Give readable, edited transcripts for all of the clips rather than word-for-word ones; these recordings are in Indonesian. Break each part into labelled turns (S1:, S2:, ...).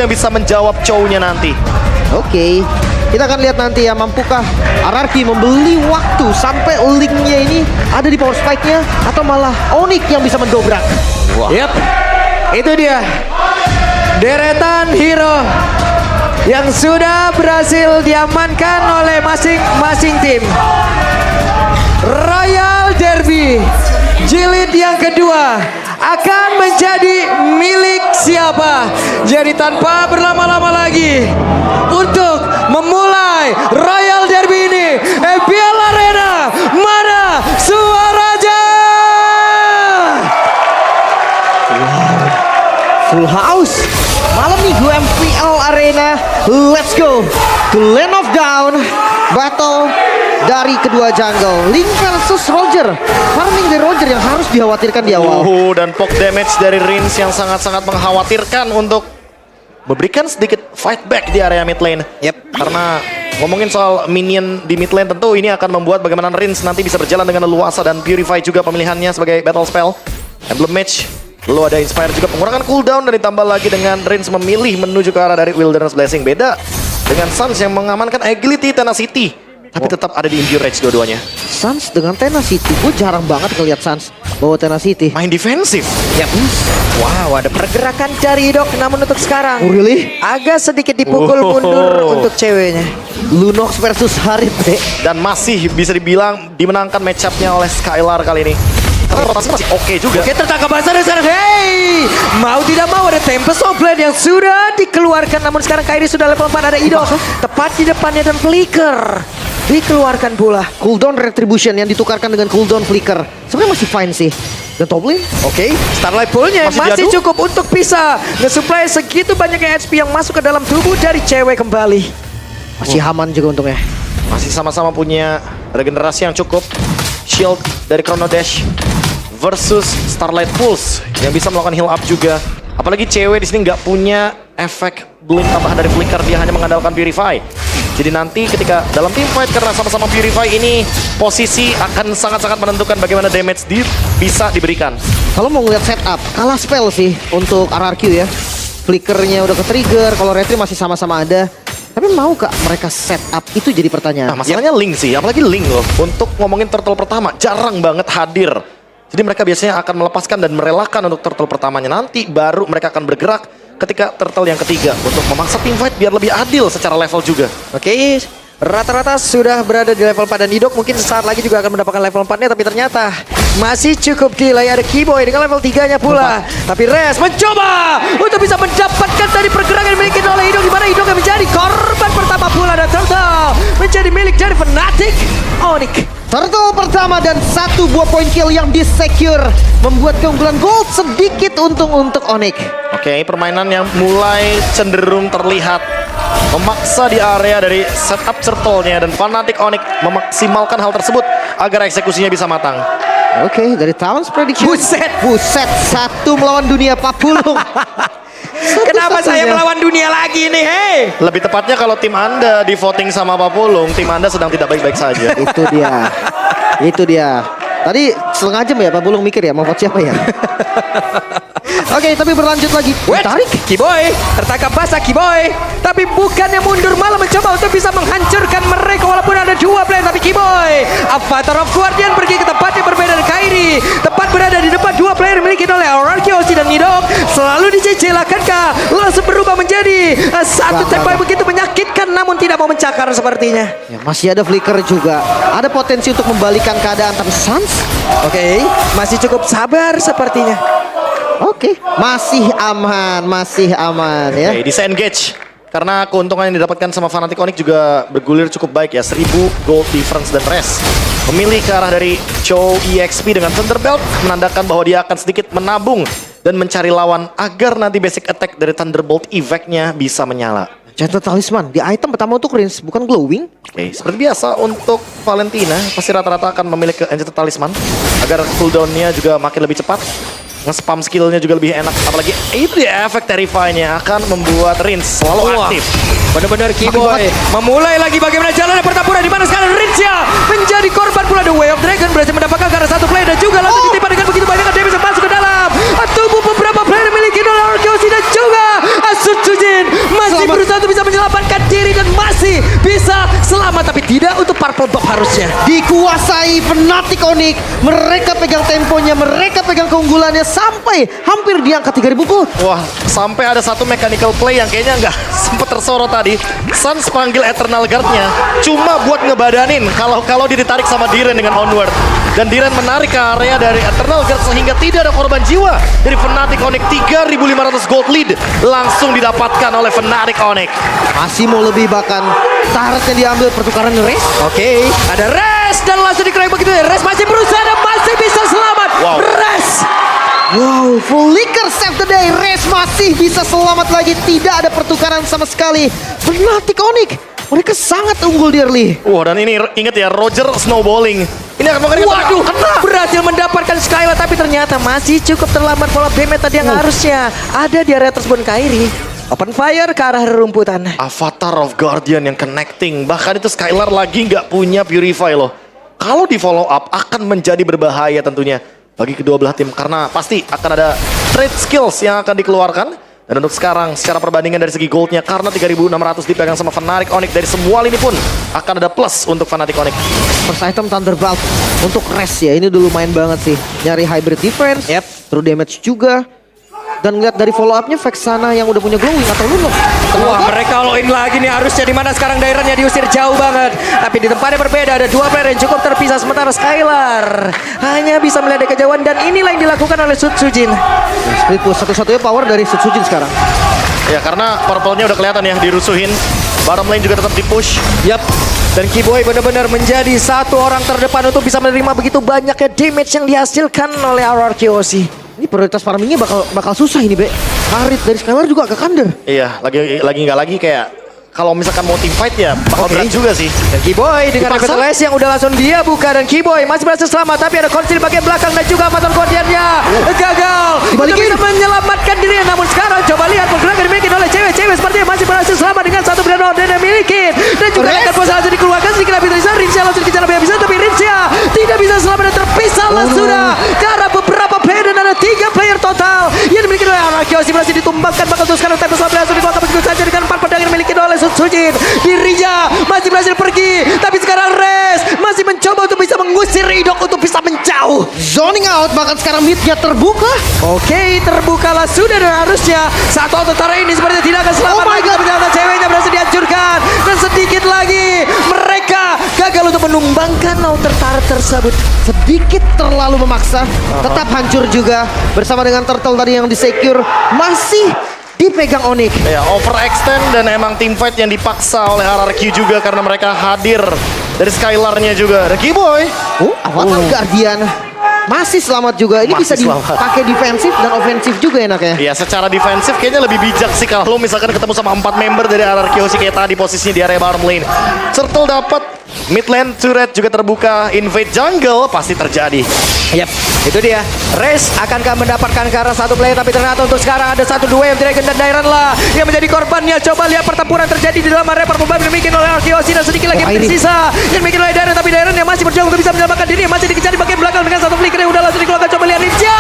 S1: yang bisa menjawab Chow-nya nanti.
S2: Oke, kita akan lihat nanti ya, mampukah RRQ membeli waktu sampai linknya ini ada di power spike-nya, atau malah Onyx yang bisa mendobrak.
S1: Wah.
S3: Yap, itu dia deretan hero yang sudah berhasil diamankan oleh masing-masing tim. Royal Derby jilid yang kedua akan menjadi milik siapa? Jadi tanpa berlama-lama lagi, untuk memulai Royal Derby ini, EPL Arena, mana suaranya?
S2: Full house malam minggu MPL Arena. Let's go to Land of Down. Battle dari kedua jungle, Link versus Roger. Farming dari Roger yang harus dikhawatirkan di awal.
S1: Dan poke damage dari Rins yang sangat-sangat mengkhawatirkan untuk memberikan sedikit fight back di area mid lane.
S3: Yep.
S1: Karena ngomongin soal minion di mid lane, tentu ini akan membuat bagaimana Rins nanti bisa berjalan dengan leluasa, dan Purify juga pemilihannya sebagai battle spell. Emblem Mage, lalu ada Inspire juga pengurangan cooldown, dan ditambah lagi dengan Rins memilih menuju ke arah dari Wilderness Blessing. Beda dengan Suns yang mengamankan Agility, Tenacity, tapi tetap ada di Impure Rage dua-duanya.
S2: Suns dengan Tenacity, gue jarang banget ngeliat Suns bawa Tenacity.
S1: Main defensif.
S3: Yap. Wow, ada pergerakan dari Dok, namun untuk sekarang
S2: Oh really?
S3: agak sedikit dipukul mundur untuk ceweknya.
S2: Lunox versus Harit deh.
S1: Dan masih bisa dibilang dimenangkan match-up-nya oleh Skylar kali ini. Tapi rotasi masih oke juga.
S3: Oke, tertangkap basah dari sana. Hey, mau tidak mau ada Tempest of Blade yang sudah dikeluarkan. Namun sekarang Kairi sudah level 4, ada Idok tepat di depannya, dan Flicker dikeluarkan pula.
S2: Cooldown Retribution yang ditukarkan dengan cooldown Flicker sebenarnya masih fine sih. Dan top lane,
S3: Oke, Starlight Pool-nya masih cukup untuk bisa nge-supply segitu banyaknya HP yang masuk ke dalam tubuh dari cewek kembali.
S2: masih aman juga untungnya.
S1: Masih sama-sama punya regenerasi yang cukup. Shield dari Chrono Dash versus Starlight Pulse yang bisa melakukan heal up juga. Apalagi cewek di sini nggak punya efek blink tambahan dari Flicker, dia hanya mengandalkan Purify. Jadi nanti ketika dalam team fight, karena sama-sama Purify ini, posisi akan sangat-sangat menentukan bagaimana damage bisa diberikan.
S2: Kalau mau ngeliat setup, kalah spell sih untuk RRQ ya. Flickernya udah ke-trigger, kalau Retri masih sama-sama ada. Tapi mau gak mereka setup? Itu jadi pertanyaan.
S1: Nah, masalahnya Link sih, apalagi Link loh. Untuk ngomongin turtle pertama, jarang banget hadir. Jadi mereka biasanya akan melepaskan dan merelakan untuk turtle pertamanya. Nanti baru mereka akan bergerak ketika turtle yang ketiga, untuk memaksa team fight biar lebih adil secara level juga.
S3: Oke, rata-rata sudah berada di level 4, dan Idok mungkin sesaat lagi juga akan mendapatkan level 4-nya, tapi ternyata masih cukup delay. Ada Keyboy dengan level 3-nya pula. Tapi Res mencoba untuk bisa mendapatkan tadi pergerakan dimiliki oleh Idok, di mana Idok yang menjadi korban pertama pula, dan Turtle menjadi milik dari Fnatic Onyx.
S2: Turtle pertama dan 1 buah point kill yang disecure, membuat keunggulan gold sedikit untung untuk Onyx.
S1: Oke, permainan yang mulai cenderung terlihat memaksa di area dari setup turtle-nya, dan Fnatic Onyx memaksimalkan hal tersebut agar eksekusinya bisa matang.
S2: Oke, dari Towns prediction. Buset, 1 melawan dunia Papulung.
S3: Kenapa saya melawan dunia lagi nih, hei?
S1: Lebih tepatnya kalau tim Anda di voting sama Papulung, tim Anda sedang tidak baik-baik saja.
S2: Itu dia. Itu dia. Tadi setengah jam ya Papulung mikir ya mau vote siapa ya. Oke, tapi berlanjut lagi.
S3: Tarik Keyboy, tertangkap basah Keyboy. Tapi bukannya mundur, malah mencoba untuk bisa menghancurkan mereka walaupun ada 2 player. Tapi Keyboy, Avatar of Guardian pergi ke tempat yang berbeda dari Kairi. Tepat berada di depan 2 player dimiliki oleh RRQ, Osi dan Nidok. Selalu dicicil, akankah langsung berubah menjadi satu tempat begitu menyakitkan, namun tidak mau mencakar sepertinya.
S2: Ya, masih ada Flicker juga. Ada potensi untuk membalikan keadaan, tapi Suns.
S3: Oke, masih cukup sabar sepertinya.
S2: Oke, masih aman ya.
S1: Oke, disengage. Karena keuntungan yang didapatkan sama Fnatic Onyx juga bergulir cukup baik ya. 1000 gold difference dan rest. Memilih ke arah dari Chow EXP dengan Thunderbelt, menandakan bahwa dia akan sedikit menabung dan mencari lawan agar nanti basic attack dari Thunderbolt effect-nya bisa menyala.
S2: Gentle Talisman, di item pertama untuk Rins, bukan glowing.
S1: Oke, seperti biasa untuk Valentina, pasti rata-rata akan memilih ke Enchanted Talisman agar cooldown-nya juga makin lebih cepat. Nge-spam skill-nya juga lebih enak. Apalagi itu ya, efek Terrify-nya akan membuat Rins selalu aktif.
S3: Benar-benar Keyboy memulai lagi bagaimana jalannya pertempuran, di mana sekarang Rinsya menjadi korban pula. The Way of Dragon berhasil mendapatkan karena 1 player, dan juga langsung ditimpa dengan begitu banyak damage yang masuk ke dalam tubuh beberapa player yang memiliki Arkeosi dan juga Asur Jujin. berusaha untuk bisa menyelamatkan diri dan masih bisa selamat, tapi tidak untuk Purple Buff harusnya.
S2: Dikuasai Fnatic Onyx. Mereka pegang temponya, mereka pegang keunggulannya sampai hampir di angka 3000 gold.
S1: Wah, sampai ada satu mechanical play yang kayaknya nggak sempet tersorot tadi. Suns panggil Eternal Guard-nya cuma buat ngebadanin kalau dia ditarik sama Diren dengan Onward. Dan Diren menarik ke area dari Eternal Guard sehingga tidak ada korban jiwa dari Fnatic Onyx. 3.500 gold lead langsung didapatkan oleh Fnatic Onyx.
S2: Masih mau lebih, bahkan turretnya diambil pertukaran race.
S3: Oke, ada Res dan langsung dikeroyok begitu ya. Res masih berusaha dan masih bisa selamat.
S1: Wow.
S3: Res.
S2: Wow, Flicker save the day. Race masih bisa selamat lagi. Tidak ada pertukaran sama sekali. Fnatic Onyx, mereka sangat unggul di early.
S1: Wah, dan ini inget ya, Roger snowballing. Ini akan mengerikan.
S3: Waduh,
S1: Kena.
S3: berhasil mendapatkan Skylar tapi ternyata masih cukup terlambat pola damage tadi yang harusnya ada di area tersebut. Kairi open fire ke arah rerumputan.
S1: Avatar of Guardian yang connecting. Bahkan itu Skylar lagi nggak punya Purify loh. Kalau di follow up akan menjadi berbahaya tentunya bagi kedua belah tim. Karena pasti akan ada trade skills yang akan dikeluarkan. Dan untuk sekarang secara perbandingan dari segi goldnya, karena 3.600 dipegang sama Fnatic Onyx, dari semua lini pun akan ada plus untuk Fnatic Onyx.
S2: First item Thunderbolt untuk Race ya. Ini udah lumayan banget sih. Nyari hybrid defense, true damage juga. Dan lihat dari follow up-nya Vexana yang udah punya glowing atau Lunok.
S3: Wah, mereka all in lagi nih harusnya, di mana sekarang daerahnya diusir jauh banget. Tapi di tempatnya berbeda, ada dua player yang cukup terpisah, sementara Skylar hanya bisa melihat dari kejauhan, dan inilah yang dilakukan oleh Sutsujin.
S2: Split push satu-satunya power dari Sutsujin sekarang.
S1: Ya, karena purple-nya udah kelihatan ya dirusuhin. Bottom lane juga tetap di-push.
S3: Yap. Dan Kiboy benar-benar menjadi satu orang terdepan untuk bisa menerima begitu banyaknya damage yang dihasilkan oleh RRQOC.
S2: Ini prioritas farmingnya bakal susah ini, Be. Karit dari Skylar juga agak under.
S1: Iya, lagi kayak kalau misalkan mau team fight ya bakal berat juga sih.
S3: Dan Kiboy dengan
S2: Dipaksa.
S3: Revitalize yang udah langsung dia buka, dan Kiboy masih berhasil selamat, tapi ada Konsil di bagian belakang dan juga Avatar Guardian-nya gagal
S2: Dibalikin.
S3: untuk bisa menyelamatkan dirinya. Namun sekarang coba lihat pergerakan dimiliki oleh cewek-cewek sepertinya masih berhasil selamat dengan satu brand order yang dimiliki, dan juga
S2: Res.
S3: akan proses langsung dikeluarkan sedikit lebih dari sana. Rinsia langsung dikejar lebih habis, tapi Rinsia tidak bisa selamat dan terpisah lah sudah karena beberapa player, dan ada 3 player total yang dimiliki oleh Arakiyoshi. Masih ditumbangkan, bakal terus sekarang Tempest Lab langsung dikeluarkan begitu saja dengan 4 pedang yang dimiliki oleh Sutsujin. Dirinya masih berhasil pergi, tapi sekarang Res masih mencoba untuk bisa mengusir Idok untuk bisa menjauh.
S2: Zoning out, bahkan sekarang midnya terbuka.
S3: Oke, terbukalah sudah, dan harusnya satu tentara ini sepertinya tidak akan selamat.
S2: Oh my
S3: lagi,
S2: God.
S3: tapi ternyata ceweknya berhasil dihancurkan, dan sedikit lagi mereka gagal untuk menumbangkan tentara tersebut.
S2: Sedikit terlalu memaksa, tetap hancur juga. Bersama dengan Turtle tadi yang di-secure, masih dipegang Onyx.
S1: Ya, overextend dan emang team fight yang dipaksa oleh RRQ juga karena mereka hadir dari Skylar-nya juga. Ada Kiboy.
S2: Avatar Guardian masih selamat juga. Ini
S1: Masih
S2: bisa
S1: selamat.
S2: dipakai defensif dan ofensif juga enaknya.
S1: Ya, secara defensif kayaknya lebih bijak sih kalau misalkan ketemu sama 4 member dari RRQ sih kayak tadi posisinya di area bottom lane. Turtle dapat mid lane turret juga terbuka, invade jungle pasti terjadi.
S3: Yap, itu dia. Race akankah mendapatkan ke arah satu player, tapi ternyata untuk sekarang ada 1-2 yang Dragon dan Dairan lah yang menjadi korbannya. Coba lihat pertempuran terjadi di dalam area Purple Buff dimiliki oleh RRQOC, dan sedikit lagi yang
S2: Kairi.
S3: tersisa yang dimiliki oleh Dairan, tapi Dairan yang masih berjuang untuk bisa menyelamatkan diri, masih dikejar di bagian belakang dengan satu flicker yang udah langsung dikeluarkan. Coba lihat Rinsia.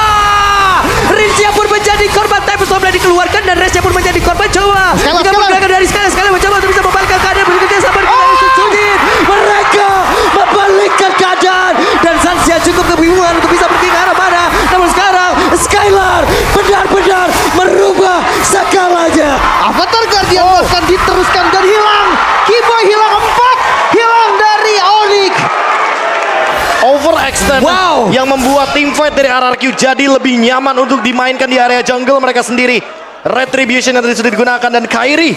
S3: Rinsia pun menjadi korban, tapi setelah dikeluarkan dan Race pun menjadi korban. Coba
S2: Skylar,
S3: dengan
S2: Skylar.
S3: pergerakan dari Skylar mencoba untuk bisa membalikkan keadaan begitu sampai dari Sutsujin. Mereka membalikkan keadaan, dan Sansia cukup kebingungan untuk bisa pergi ke arah mana. Namun sekarang Skylar benar-benar merubah segalanya.
S2: Avatar Guardian bahkan diteruskan dan hilang. Kiboy hilang 4, hilang dari Onyx.
S1: Overextend
S3: Wow.
S1: yang membuat team fight dari RRQ jadi lebih nyaman untuk dimainkan di area jungle mereka sendiri. Retribution yang tadi sudah digunakan, dan Kairi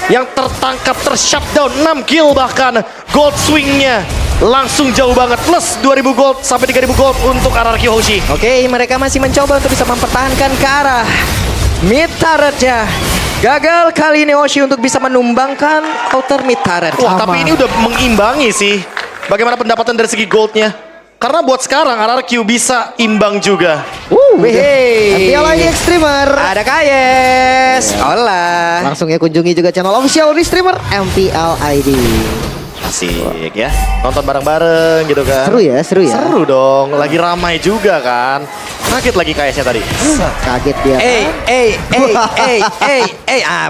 S1: yang tertangkap, tershutdown 6 kill bahkan. Gold swingnya langsung jauh banget, plus 2000 gold sampai 3000 gold untuk RRQ Hoshi.
S3: Oke, mereka masih mencoba untuk bisa mempertahankan ke arah mid turret-nya. Gagal kali ini Hoshi untuk bisa menumbangkan outer mid turret.
S1: Wah, tapi ini udah mengimbangi sih. Bagaimana pendapatan dari segi goldnya? Karena buat sekarang RRQ bisa imbang juga.
S3: Wih,
S2: MPL ID Extremer.
S3: ada Kayes. Hola.
S2: Langsung ya kunjungi juga channel official di streamer MPL ID.
S1: Asik ya, nonton bareng-bareng gitu kan.
S2: Seru ya, seru ya.
S1: Seru dong, lagi ramai juga kan. Kaget lagi KS-nya tadi.
S2: Kaget dia.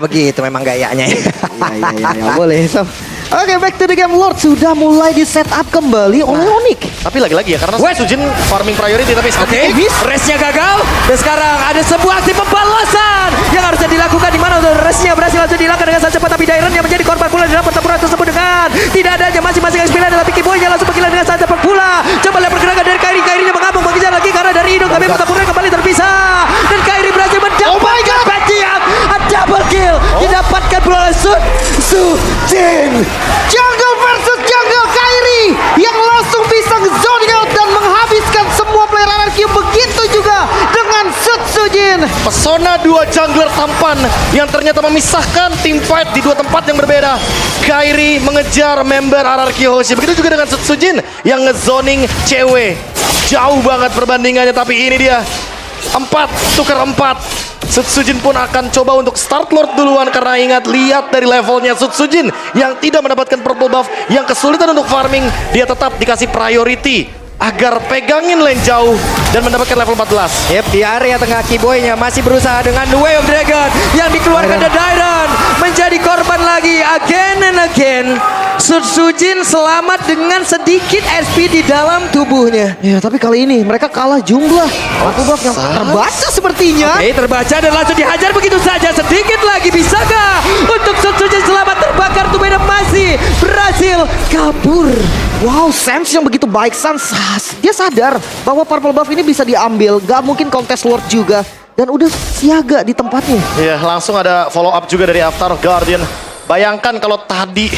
S3: Begitu memang gayanya.
S2: Ya, boleh. So, oke, back to the game. Lord sudah mulai di setup kembali oleh Onyx.
S1: Tapi lagi-lagi ya, karena
S3: Wait.
S1: Sujin farming priority tapi
S3: Oke, race-nya gagal. Dan sekarang ada sebuah aksi pembalasan yang harusnya dilakukan, di mana race-nya berhasil langsung dilakukan dengan sangat cepat. Tapi Dairon yang menjadi korban pula di dalam pertempuran tersebut dengan tidak adanya masing-masing XP lain. Tapi Kiboy-nya langsung berkilat dengan sangat cepat pula. Coba lihat pergerakan dari Kairi. Kairi-nya mengamuk mengejar lagi karena dari Idong. Tapi pertempuran kembali terpisah. Dan Kairi berhasil mendapatkan bagian. A double kill didapatkan oleh Sujin.
S2: Jungle versus Jungle, Kairi yang langsung bisa zoning out dan menghabiskan semua player RRQ. Begitu juga dengan Sujin.
S1: pesona dua jungler tampan yang ternyata memisahkan tim fight di dua tempat yang berbeda. Kairi mengejar member RRQ Hoshi. Begitu juga dengan Sujin yang ngezoning cewek. Jauh banget perbandingannya, tapi ini dia 4 tukar 4. Sujin pun akan coba untuk start Lord duluan karena ingat, lihat dari levelnya Sujin yang tidak mendapatkan purple buff, yang kesulitan untuk farming, dia tetap dikasih priority agar pegangin lane jauh dan mendapatkan level 14.
S3: Yep, di area tengah Kiboy-nya masih berusaha dengan The Way of Dragon yang dikeluarkan dari Dairon, menjadi korban lagi again and again. Sujin selamat dengan sedikit SP di dalam tubuhnya.
S2: Ya, tapi kali ini mereka kalah jumlah. Purple buff yang terbaca sepertinya.
S3: Oke, terbaca dan langsung dihajar begitu saja. Sedikit lagi, bisakah untuk Sujin selamat terbakar? Tumeda masih berhasil kabur.
S2: Wow, Sans yang begitu baik. Sans, dia sadar bahwa purple buff ini bisa diambil. Gak mungkin kontes Lord juga. Dan udah siaga di tempatnya.
S1: Ya, langsung ada follow up juga dari Avatar Guardian. Bayangkan kalau tadi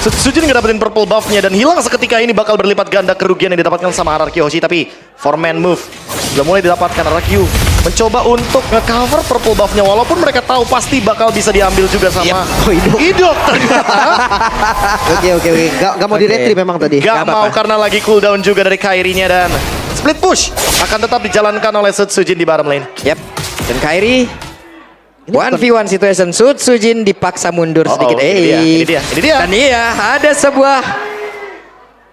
S1: Sujin nggak dapetin purple buff-nya dan hilang seketika ini, bakal berlipat ganda kerugian yang didapatkan sama RRQ Hoshi. Tapi 4-man move sudah mulai didapatkan. RRQ mencoba untuk nge-cover purple buff-nya walaupun mereka tahu pasti bakal bisa diambil juga sama Idok ternyata.
S2: Oke. Gak mau di-retry memang tadi.
S1: Gak mau karena lagi cooldown juga dari Kairi-nya, dan split push akan tetap dijalankan oleh Sujin di bottom lane.
S3: Yep. Dan Kairi 1v1 situation. Sujin dipaksa mundur sedikit.
S1: Ini dia.
S3: Dan iya, ada sebuah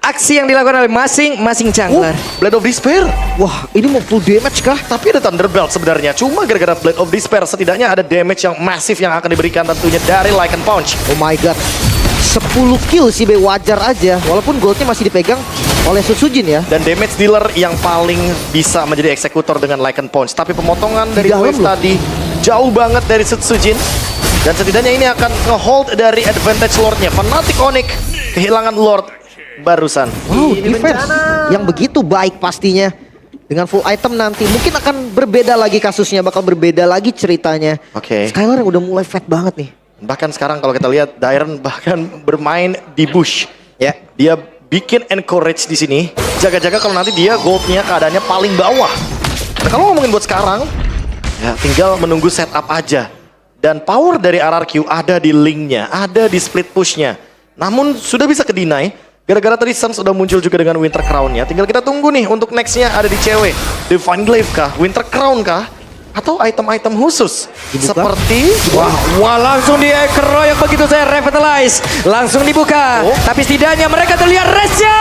S3: aksi yang dilakukan oleh masing-masing jungler.
S1: Blade of Despair.
S2: Wah, ini mau full damage kah?
S1: Tapi ada Thunderbelt sebenarnya. Cuma gara-gara Blade of Despair setidaknya ada damage yang masif yang akan diberikan tentunya dari Lycan Punch.
S2: Oh my god. 10 kill sih, wajar aja. Walaupun goldnya masih dipegang oleh Sujin ya.
S1: Dan damage dealer yang paling bisa menjadi eksekutor dengan Lycan Punch. Tapi pemotongan dari
S2: dalam
S1: wave
S2: loh.
S1: tadi jauh banget dari Sujin. Dan setidaknya ini akan nge-hold dari advantage Lordnya. Fnatic Onyx kehilangan Lord barusan.
S2: Wow, defense yang begitu baik pastinya. Dengan full item nanti mungkin akan berbeda lagi kasusnya, bakal berbeda lagi ceritanya.
S1: Oke.
S2: Skylar yang udah mulai fat banget nih.
S1: Bahkan sekarang kalau kita lihat Dairon bahkan bermain di bush.
S3: Ya.
S1: Dia bikin encourage di sini. Jaga-jaga kalau nanti dia goldnya keadaannya paling bawah. Nah, kalau ngomongin buat sekarang, ya tinggal menunggu setup aja. Dan power dari RRQ ada di linknya, ada di split pushnya. Namun sudah bisa ke-deny. Gara-gara tadi Suns sudah muncul juga dengan Winter Crown-nya. Tinggal kita tunggu nih untuk next-nya ada di cewek. Divine Glaive kah? Winter Crown kah? Atau item-item khusus seperti
S3: Wah, langsung dikeroyok begitu saya revitalize. Langsung dibuka. Tapi setidaknya mereka terlihat race-nya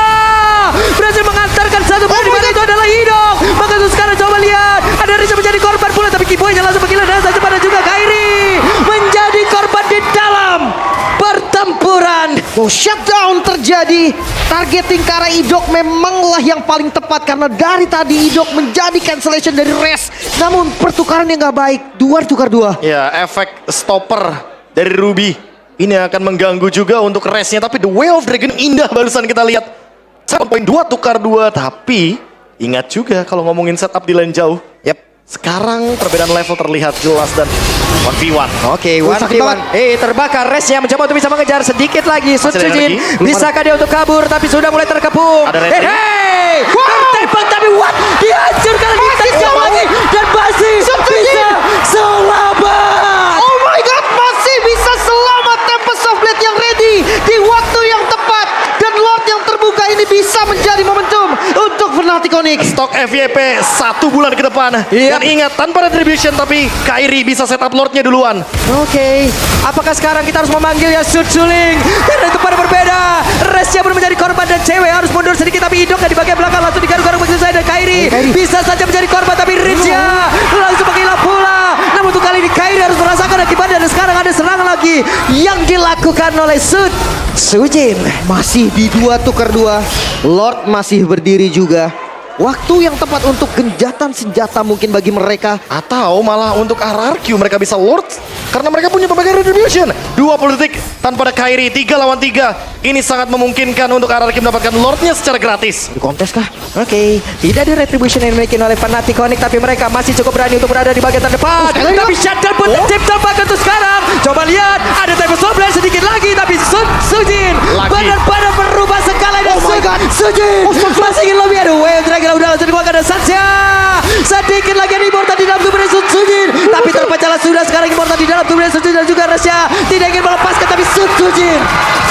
S3: berhasil mengantarkan satu poin, di mana itu adalah Idong. Maka itu sekarang coba lihat, ada Reza menjadi korban pula, tapi Kiboy-nya langsung bergila dan saja pada juga Kairi menjadi korban di dalam pertempuran.
S2: Oh, shutdown terjadi. Targeting ke arah Idok memanglah yang paling tepat karena dari tadi Idok menjadi cancellation dari Res. Namun pertukaran yang gak baik, 2 tukar 2.
S1: ya efek stopper dari Ruby. Ini akan mengganggu juga untuk race-nya. Tapi The Way of Dragon indah barusan kita lihat. 1.2 tukar 2. Tapi ingat juga kalau ngomongin setup di lane jauh.
S3: Yep.
S1: Sekarang perbedaan level terlihat jelas dan 1v1.
S3: Oke,
S2: sakit
S3: 1v1.
S2: banget.
S3: Terbakar Resnya mencoba untuk bisa mengejar sedikit lagi.
S1: Masih ada
S3: Sujin,
S1: lagi.
S3: bisakah dia untuk kabur? Tapi sudah mulai terkepung.
S1: Ada rating.
S3: Tertembak tapi what? Dihancurkan lagi, tajam lagi. Dan masih bisa selamat.
S2: Oh my god, masih bisa selamat. Tempest of Blade yang ready di waktu yang tepat. Dan Lord yang terbuka ini bisa menjadi momentum untuk Fnatic Fnatic Onyx.
S1: Stok FYP 1 bulan ke depan.
S3: Iya.
S1: Dan ingat, tanpa retribution tapi Kairi bisa setup Lordnya duluan.
S3: Oke, apakah sekarang kita harus memanggil ya Suling? Karena itu pada berbeda. Resya belum menjadi korban dan cewek harus mundur sedikit tapi Idok di bagian belakang langsung digaruk-garuk begitu saja dan Kairi bisa saja menjadi korban tapi Rizya langsung menghilang pula. Namun untuk kali ini Kairi harus merasakan akibatnya dan sekarang ada serangan lagi yang dilakukan oleh Sujin.
S2: Masih di 2 tukar 2. Lord masih berdiri juga. Waktu yang tepat untuk genjatan senjata mungkin bagi mereka.
S1: Atau malah untuk RRQ mereka bisa Lord. Karena mereka punya berbagai retribution. 20 detik tanpa ada Kairi, 3 lawan 3. Ini sangat memungkinkan untuk RRQ mendapatkan Lordnya secara gratis.
S2: Di kontes kah?
S3: Oke, tidak ada retribution yang dimiliki oleh Fnatic Onyx tapi mereka masih cukup berani untuk berada di bagian terdepan. Tapi shutdown pun tip terbakar untuk sekarang. Coba lihat, ada Typhus Soulblade sedikit lagi tapi Sujin
S1: Lagi.
S3: benar-benar berubah skala dan Sujin masih ingin lebih. Aduh, wave drag udah langsung dikeluarkan dan Satya. Sedikit lagi ada Immortal di dalam tubuh Sujin tapi terpecahlah sudah sekarang Immortal di dalam tubuh Sujin dan juga Resya tidak ingin melepaskan tapi Sujin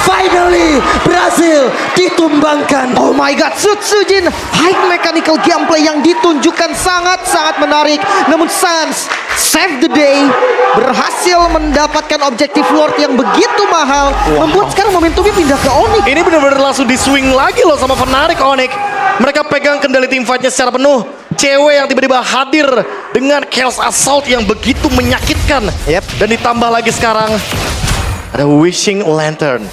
S3: finally berhasil ditumbangkan.
S2: Oh my god, Sujin. High mechanical gameplay yang ditunjukkan sangat-sangat menarik. Namun Sans save the day, berhasil mendapatkan objektif Lord yang begitu mahal. Membuat sekarang momentumnya pindah ke Onyx.
S1: Ini benar-benar langsung di swing lagi loh sama Fnatic Onyx. Mereka pegang kendali team fight-nya secara penuh. Cewek yang tiba-tiba hadir dengan Chaos Assault yang begitu menyakitkan. Dan ditambah lagi sekarang ada Wishing Lantern.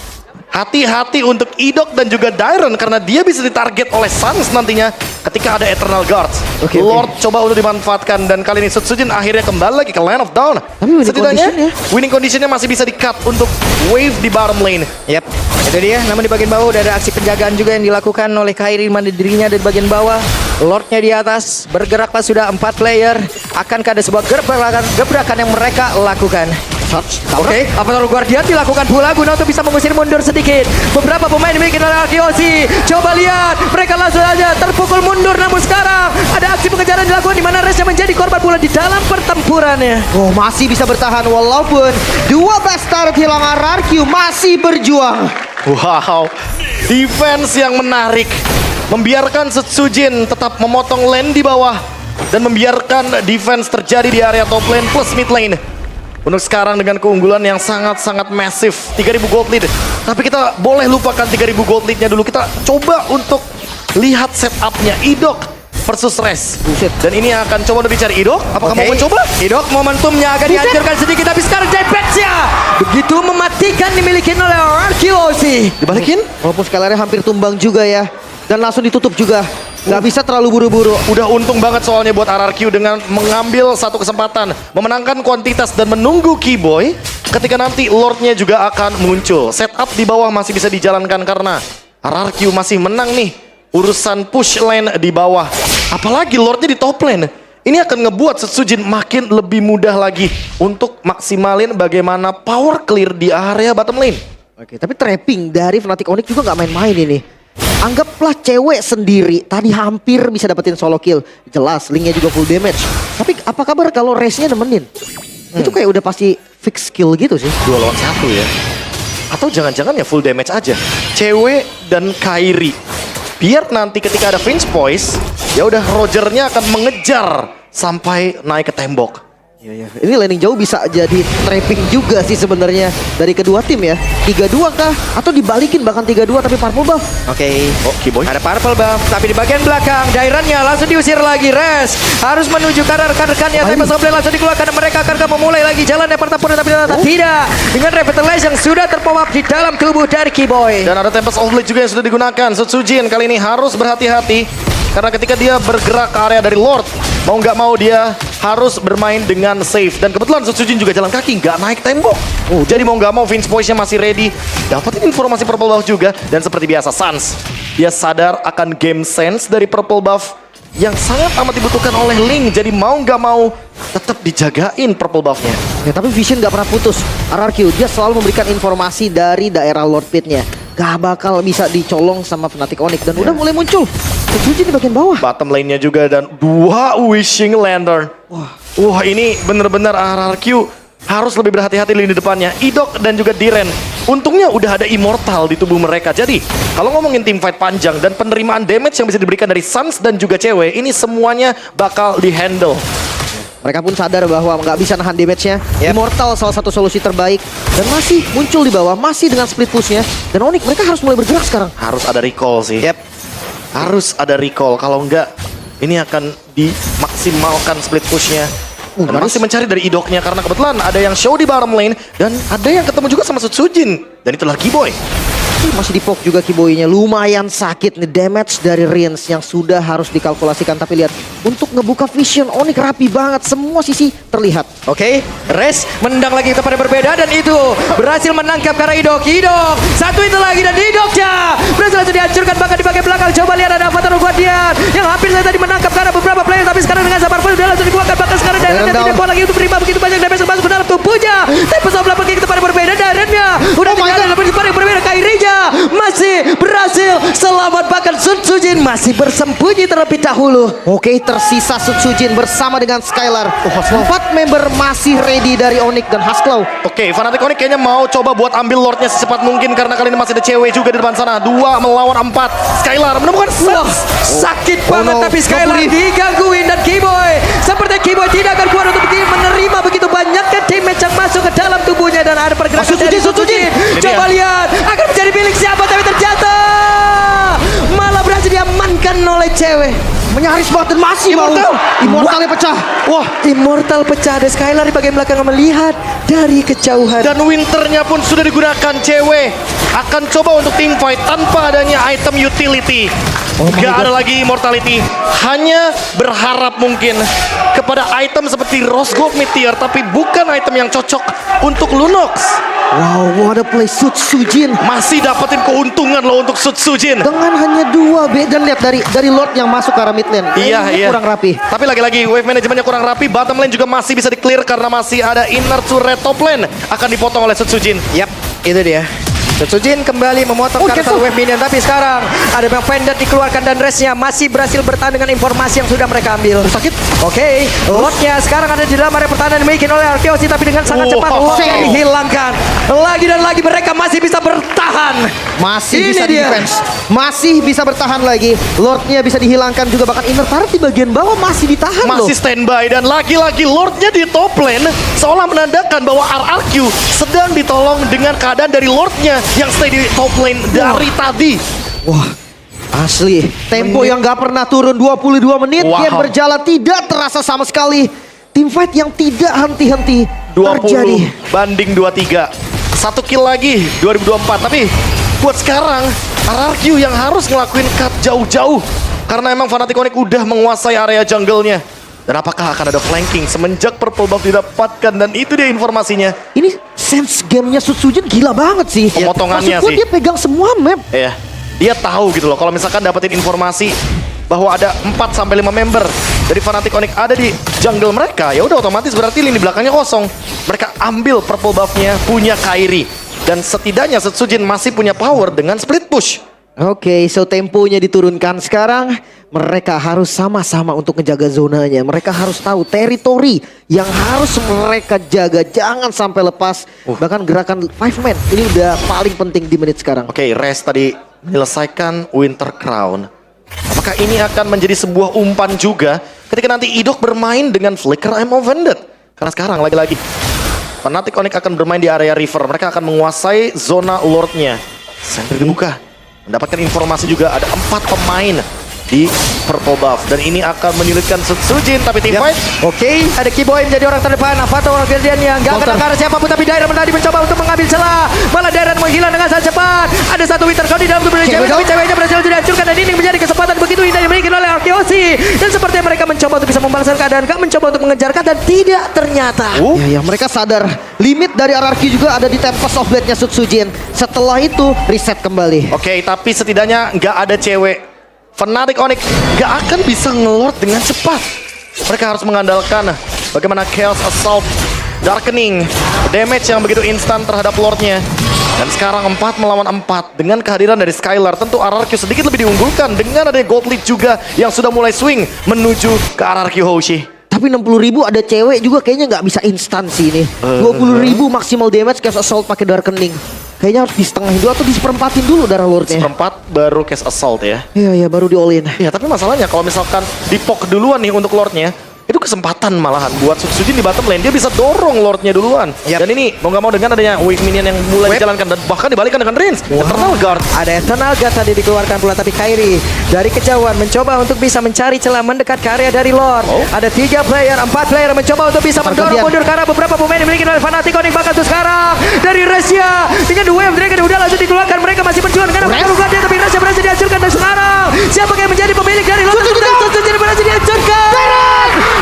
S1: Hati-hati untuk Idok dan juga Dairon karena dia bisa ditarget oleh Sans nantinya ketika ada Eternal Guards.
S2: Oke.
S1: Lord coba untuk dimanfaatkan dan kali ini Sujin akhirnya kembali lagi ke Land of Dawn.
S2: Tapi winning
S1: Setidaknya
S2: condition ya.
S1: winning conditionnya masih bisa di-cut untuk wave di bottom lane.
S3: Yap, itu dia. Namun di bagian bawah udah ada aksi penjagaan juga yang dilakukan oleh Kairi, mana dirinya ada di bagian bawah. Lordnya di atas, bergeraklah sudah 4 player. Akankah ada sebuah gebrakan yang mereka lakukan? Oke, Avatar Guardian dilakukan pula guna untuk bisa mengusir mundur sedikit. Beberapa pemain dimiliki oleh Arkeosi. Coba lihat, mereka langsung saja terpukul mundur. Namun sekarang ada aksi pengejaran dilakukan di mana Resya menjadi korban pula di dalam pertempurannya.
S2: Oh, masih bisa bertahan walaupun 2 bastard hilang RRQ masih berjuang.
S1: Wow, defense yang menarik. Membiarkan Sujin tetap memotong lane di bawah. Dan membiarkan defense terjadi di area top lane plus mid lane. Untuk sekarang dengan keunggulan yang sangat-sangat masif. 3000 gold lead. Tapi kita boleh lupakan 3000 gold leadnya dulu. Kita coba untuk lihat setupnya Idok versus Res. Dan ini akan coba lebih cari Idok. Apakah mau mencoba?
S3: Idok momentumnya akan dihancurkan sedikit. Tapi sekarang Jepetsia begitu mematikan dimiliki oleh Arkeosi.
S1: Dibalikin?
S2: Walaupun scalernya hampir tumbang juga ya. Dan langsung ditutup juga. Nggak bisa terlalu buru-buru.
S1: Udah untung banget soalnya buat RRQ dengan mengambil satu kesempatan. Memenangkan kuantitas dan menunggu Keyboy. Ketika nanti Lordnya juga akan muncul. Setup di bawah masih bisa dijalankan karena RRQ masih menang nih. Urusan push lane di bawah. Apalagi Lordnya di top lane. Ini akan ngebuat Sujin makin lebih mudah lagi. Untuk maksimalin bagaimana power clear di area bottom lane.
S2: Oke, tapi trapping dari Fnatic Onyx juga nggak main-main ini. Anggaplah cewek sendiri tadi hampir bisa dapetin solo kill. Jelas linknya juga full damage. Tapi apa kabar kalau race-nya nemenin? Itu kayak udah pasti fix skill gitu sih.
S1: 2 lawan 1 ya. Atau jangan-jangan ya full damage aja. Cewek dan Kairi. Biar nanti ketika ada Finch Voice, ya udah Rogernya akan mengejar sampai naik ke tembok.
S2: Iya. Ini landing jauh bisa jadi trapping juga sih sebenarnya dari kedua tim ya. 3-2 kah? Atau dibalikin bahkan 3-2 tapi purple buff.
S3: Oke.
S1: Oh, Keyboy.
S3: Ada purple buff, tapi di bagian belakang Dairannya langsung diusir lagi. Res harus menuju ke arah rekan-rekannya. Tapi Soulblade langsung dikeluarkan. Mereka akan memulai lagi jalannya pertempuran tapi ternyata tidak. Dengan Revitalize yang sudah terpop up di dalam tubuh dari Keyboy.
S1: Dan ada Tempest of Blade juga yang sudah digunakan. Sujin kali ini harus berhati-hati. Karena ketika dia bergerak ke area dari Lord, mau nggak mau dia harus bermain dengan safe. Dan kebetulan Sujin juga jalan kaki, nggak naik tembok. Jadi mau nggak mau Vince Voice-nya masih ready. Dapatin informasi Purple Buff juga. Dan seperti biasa Sans, dia sadar akan game sense dari Purple Buff yang sangat amat dibutuhkan oleh Link. Jadi mau nggak mau tetap dijagain Purple Buff-nya.
S2: Ya, tapi Vision gak pernah putus. RRQ dia selalu memberikan informasi dari daerah Lord Pit-nya. Gak bakal bisa dicolong sama Fnatic Onyx. Dan udah mulai muncul Sujin di bagian bawah.
S1: Bottom lane-nya juga dan 2 Wishing Lantern. Wah ini bener-bener RRQ harus lebih berhati-hati lini depannya. Idok dan juga Diren. Untungnya udah ada Immortal di tubuh mereka. Jadi, kalau ngomongin team fight panjang dan penerimaan damage yang bisa diberikan dari Suns dan juga cewek, ini semuanya bakal di-handle.
S2: Mereka pun sadar bahwa nggak bisa nahan damage-nya.
S3: Yep.
S2: Immortal salah satu solusi terbaik. Dan masih muncul di bawah, masih dengan split push-nya. Dan Onyx mereka harus mulai bergerak sekarang.
S1: Harus ada recall sih.
S3: Yep.
S1: Harus ada recall. Kalau enggak, ini akan dimaksimalkan split push-nya. Dan masih mencari dari idoknya karena kebetulan ada yang show di bottom lane dan ada yang ketemu juga sama Sutsujin. Dan itulah Kiboy.
S2: Masih di poke juga Kiboy-nya. Lumayan sakit nih damage dari Rins yang sudah harus dikalkulasikan. Tapi lihat, untuk ngebuka vision Onyx rapi banget. Semua sisi terlihat.
S3: Oke, Res menendang lagi kepada berbeda dan itu berhasil menangkap karena Idok. Satu itu lagi dan Idoknya berhasil langsung dihancurkan bahkan di bagian belakang. Coba lihat ada Avatar Guardian yang hampir saja tadi menangkap karena beberapa player, tapi sekarang dengan sabar pun sudah langsung dikeluarkan bahkan sekarang Darren tidak kuat lagi untuk menerima begitu banyak damage yang masuk ke dalam tubuhnya. Tapi sebelah pergi kepada berbeda Darrennya udah tidak ada lebih kepada yang berbeda. Kairinya masih berhasil selamat bahkan Sutsujin masih bersembunyi terlebih dahulu.
S2: Oke, tersisa Sutsujin bersama dengan Skylar. 4 member masih ready dari Onyx dan Haskell.
S1: Oke, Fnatic Onyx kayaknya mau coba buat ambil Lordnya secepat mungkin karena kali ini masih ada cewek juga di depan sana. 2 melawan 4. Skylar menemukan
S3: Wah, sakit banget
S2: no.
S3: tapi Skylar
S2: Nobody.
S3: digangguin dan Kiboy seperti Kiboy tidak akan kuat untuk menerima begitu banyaknya damage yang masuk ke dalam tubuhnya dan ada pergerakan dari Sutsujin. Coba lihat akan menjadi milik siapa tapi ternyata malah berhasil diamankan oleh cewek.
S2: Menyaris banget dan masih
S1: Immortal.
S2: mau. Immortalnya pecah.
S3: Wah, Immortal pecah dan Skylar di bagian belakang melihat dari kejauhan.
S1: Dan Winternya pun sudah digunakan. Cewek akan coba untuk team fight tanpa adanya item utility. Gak ada lagi immortality. Hanya berharap mungkin kepada item seperti Rose Gold Meteor, tapi bukan item yang cocok untuk Lunox.
S2: Wow, what a play Sutsujin.
S1: Masih dapetin keuntungan loh untuk Sutsujin.
S2: Dengan hanya 2 B dan lihat dari Lord yang masuk ke arah mid lane.
S1: Iya,
S2: Ini
S1: iya.
S2: kurang rapi.
S1: Tapi lagi-lagi wave manajemennya kurang rapi. Bottom lane juga masih bisa di-clear karena masih ada inner turret top lane. Akan dipotong oleh Sutsujin.
S3: Yap, itu dia. Sutsujin kembali memotong karena
S2: cancel.
S3: satu wave minion. Tapi sekarang ada yang Vendor dikeluarkan dan Resnya masih berhasil bertahan dengan informasi yang sudah mereka ambil.
S1: Sakit.
S3: Oke, Lordnya sekarang ada di dalam area pertahanan dimiliki oleh Arkeosi, tapi dengan sangat cepat Lordnya dihilangkan. Lagi dan lagi mereka masih bisa bertahan.
S2: Masih
S3: Ini
S2: bisa
S3: dia.
S2: defense. Masih bisa bertahan lagi. Lordnya bisa dihilangkan juga, bahkan inner turret di bagian bawah masih ditahan loh.
S1: Masih standby dan lagi-lagi Lordnya di top lane seolah menandakan bahwa RRQ sedang ditolong dengan keadaan dari Lordnya yang stay di top lane dari tadi.
S2: Wah, asli. Tempo yang gak pernah turun 22 menit.
S1: Wow.
S2: Game berjalan tidak terasa sama sekali. Team fight yang tidak henti-henti
S1: 20
S2: terjadi.
S1: banding 23. 1 kill lagi 2024. Tapi buat sekarang RRQ yang harus ngelakuin cut jauh-jauh karena emang Fnatic Onyx udah menguasai area jungle-nya. Dan apakah akan ada flanking semenjak purple buff didapatkan, dan itu dia informasinya.
S2: Ini sense gamenya Sutsujin gila banget sih.
S1: Pemotongannya
S2: Maksud gua
S1: sih.
S2: dia pegang semua map.
S1: Ya, dia tahu gitu loh kalau misalkan dapetin informasi bahwa ada 4-5 member dari Fnatic Onyx ada di jungle mereka, ya udah otomatis berarti lini belakangnya kosong. Mereka ambil purple buff-nya, punya Kairi, dan setidaknya Sutsujin masih punya power dengan split push.
S2: Oke, so temponya diturunkan sekarang. Mereka harus sama-sama untuk menjaga zonanya. Mereka harus tahu teritori yang harus mereka jaga. Jangan sampai lepas. Bahkan gerakan 5 man ini udah paling penting di menit sekarang.
S1: Oke, Rest tadi menyelesaikan Winter Crown. Apakah ini akan menjadi sebuah umpan juga ketika nanti Idok bermain dengan Flicker I'm Offended? Karena sekarang lagi-lagi Fnatic Onyx akan bermain di area river. Mereka akan menguasai zona Lordnya. Sentry dibuka. Mendapatkan informasi juga ada 4 pemain di purple buff, dan ini akan menyulitkan Sutsujin. Tapi team fight.
S3: Oke, ada Kiboy menjadi orang terdepan. Avatar orang Guardian yang gak kena ke arah siapapun, tapi Dairon tadi mencoba untuk mengambil celah. Malah Dairon menghilang dengan sangat cepat. Ada satu Winter Crown di dalam tubuh dari cewek, tapi ceweknya berhasil dihancurkan, dan ini menjadi kesempatan begitu indah yang dimiliki oleh Arkeosi. Dan sepertinya mereka mencoba untuk bisa membalaskan keadaan, gak mencoba untuk mengejar dan tidak ternyata.
S2: Ya, mereka sadar limit dari RRQ juga ada di Tempest of Blade-nya Sutsujin. Setelah itu reset kembali.
S1: Oke, tapi setidaknya nggak ada cewek. Fnatic Onyx nggak akan bisa ngelord dengan cepat. Mereka harus mengandalkan bagaimana Chaos Assault, Darkening, damage yang begitu instan terhadap Lordnya. Dan sekarang 4 melawan 4 dengan kehadiran dari Skylar. Tentu RRQ sedikit lebih diunggulkan dengan ada Gold Lead juga yang sudah mulai swing menuju ke RRQ Hoshi.
S2: Tapi 60.000 ada cewek juga kayaknya nggak bisa instan sih ini. 20.000 maksimal damage Chaos Assault pakai Darkening. Kayaknya harus di setengahin dulu atau di seperempatin dulu darah Lordnya.
S1: Seperempat baru Case Assault ya.
S2: Iya baru di all in.
S1: Ya tapi masalahnya kalau misalkan dipok duluan nih untuk Lordnya, itu kesempatan malahan buat Sujin di bottom lane. Dia bisa dorong Lordnya duluan.
S2: Yap.
S1: Dan ini mau nggak mau dengan adanya wave minion yang mulai dijalankan dan bahkan dibalikan dengan Rinse. Eternal Guard.
S3: Ada Eternal Guard tadi dikeluarkan pula, tapi Kairi dari kejauhan mencoba untuk bisa mencari celah mendekat ke area dari Lord. Ada 3 player, 4 player mencoba untuk bisa mendorong
S2: Perkalian.
S3: mundur karena beberapa pemain dimiliki oleh Fnatic. Onyx bakal tuh sekarang dari Russia dengan wave Dragon udah langsung dikeluarkan. Mereka masih berjuang dengan mereka luka dia, tapi Russia berhasil dihancurkan. Dan sekarang siapa yang menjadi pemilik dari Lord? Sujin berhasil dihancurkan.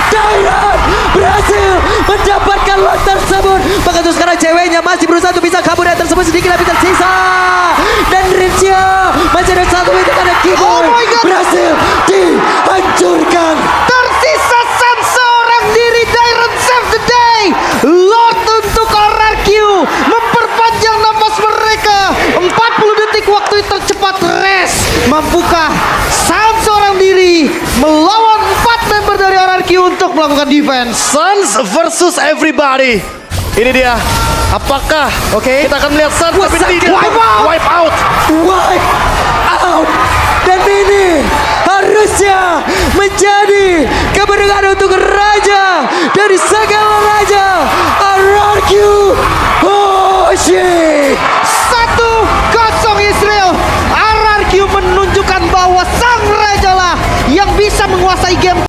S3: Dairon berhasil mendapatkan lot tersebut. Bahkan tuh sekarang ceweknya masih berusaha untuk bisa kabur dari tersebut, sedikit lebih tersisa. Dan Rincio masih ada satu itu ada Keyboard.
S2: Oh my God.
S3: Berhasil dihancurkan.
S2: Tersisa seorang diri. Dairon save the day. Lord untuk RRQ memperpanjang nafas mereka. 40 detik waktu tercepat rest. Mampukah seorang diri melawan 4 member dari RRQ untuk melakukan defense?
S1: Suns versus everybody. Ini dia. Apakah kita akan melihat Suns tapi tidak
S2: Wipe out.
S1: wipe out.
S3: Wipe out. Dan ini harusnya menjadi kemenangan untuk raja dari segala raja, RRQ. Oh shit.